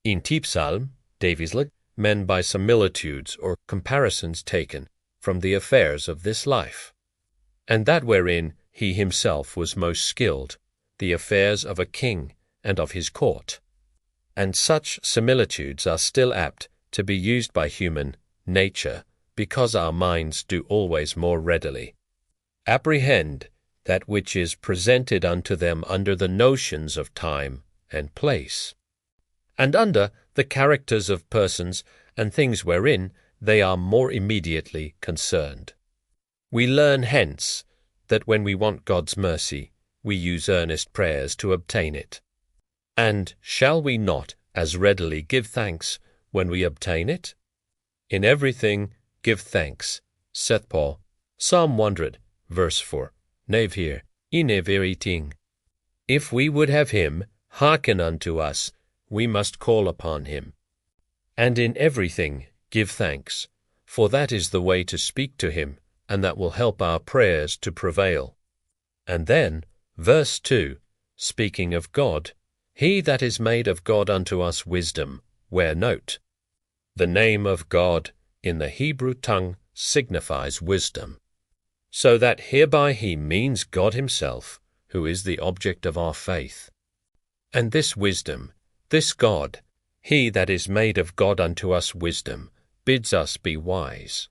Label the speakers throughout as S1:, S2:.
S1: In Typsalm, Davidslig, men by similitudes or comparisons taken from the affairs of this life, and that wherein he himself was most skilled, the affairs of a king and of his court. And such similitudes are still apt to be used by human nature, because our minds do always more readily apprehend that which is presented unto them under the notions of time and place, and under the characters of persons and things wherein they are more immediately concerned. We learn hence that when we want God's mercy, we use earnest prayers to obtain it. And shall we not as readily give thanks when we obtain it? In everything give thanks, saith Paul, Psalm 100, verse 4, Nev here, in everything. If we would have him hearken unto us, we must call upon him. And in everything give thanks, for that is the way to speak to him, and that will help our prayers to prevail. And then, verse 2, speaking of God, he that is made of God unto us wisdom, where note, the name of God in the Hebrew tongue signifies wisdom, so that hereby he means God himself, who is the object of our faith. And this wisdom, this God, he that is made of God unto us wisdom, bids us be wise.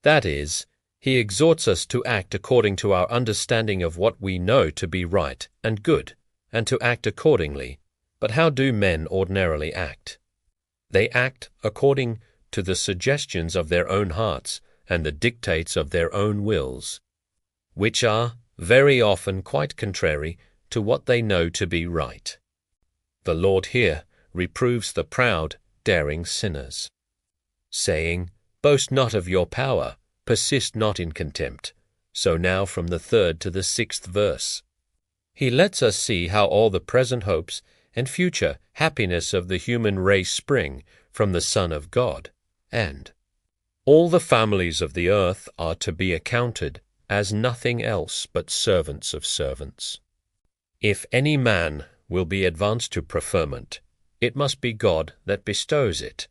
S1: That is, he exhorts us to act according to our understanding of what we know to be right and good, and to act accordingly. But how do men ordinarily act? They act according to the suggestions of their own hearts and the dictates of their own wills, which are very often quite contrary to what they know to be right. The Lord here reproves the proud, daring sinners, saying, Boast not of your power, persist not in contempt. So now from the 3rd to the 6th verse. He lets us see how all the present hopes and future happiness of the human race spring from the Son of God, and all the families of the earth are to be accounted as nothing else but servants of servants. If any man will be advanced to preferment, it must be God that bestows it,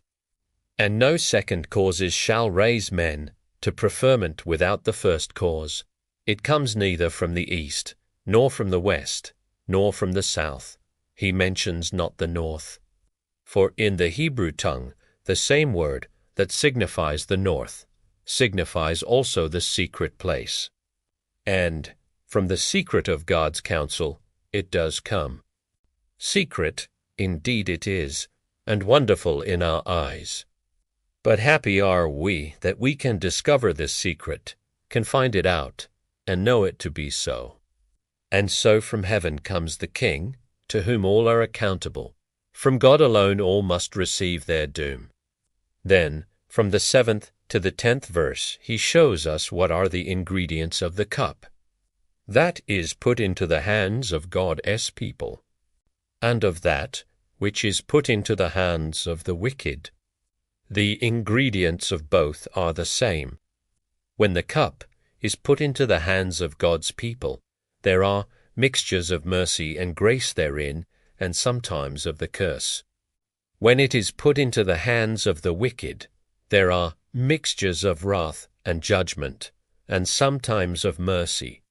S1: and no second causes shall raise men to preferment without the first cause. It comes neither from the east, nor from the west, nor from the south. He mentions not the north. For in the Hebrew tongue, the same word that signifies the north signifies also the secret place. And from the secret of God's counsel it does come. Secret, indeed it is, and wonderful in our eyes. But happy are we that we can discover this secret, can find it out, and know it to be so. And so from heaven comes the King, to whom all are accountable. From God alone all must receive their doom. Then, from the 7th to the 10th verse, he shows us what are the ingredients of the cup. That is put into the hands of God's people, and of that which is put into the hands of the wicked. The ingredients of both are the same. When the cup is put into the hands of God's people, there are mixtures of mercy and grace therein, and sometimes of the curse. When it is put into the hands of the wicked, there are mixtures of wrath and judgment, and sometimes of mercy.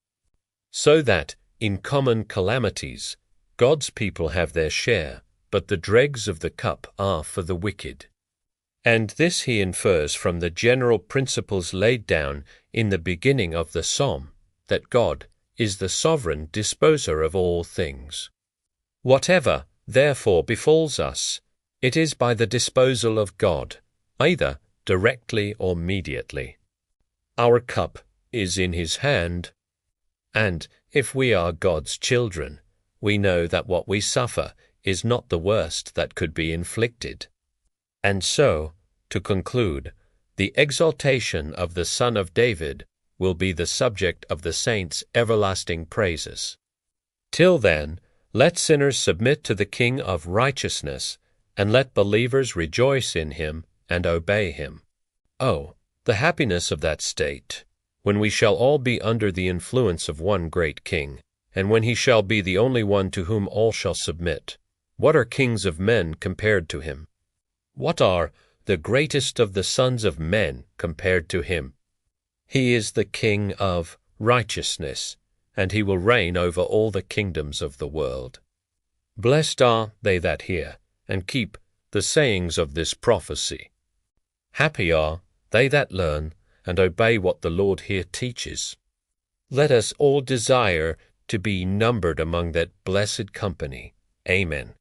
S1: So that, in common calamities, God's people have their share, but the dregs of the cup are for the wicked. And this he infers from the general principles laid down in the beginning of the psalm, that God is the sovereign disposer of all things. Whatever, therefore, befalls us, it is by the disposal of God, either directly or mediately. Our cup is in his hand, and if we are God's children, we know that what we suffer is not the worst that could be inflicted. And so, to conclude, the exaltation of the Son of David will be the subject of the saints' everlasting praises. Till then, let sinners submit to the King of righteousness, and let believers rejoice in him and obey him. Oh, the happiness of that state, when we shall all be under the influence of one great King, and when he shall be the only one to whom all shall submit, What are kings of men compared to him? What are the greatest of the sons of men compared to him? He is the King of righteousness, and he will reign over all the kingdoms of the world. Blessed are they that hear, and keep the sayings of this prophecy. Happy are they that learn, and obey what the Lord here teaches. Let us all desire to be numbered among that blessed company. Amen.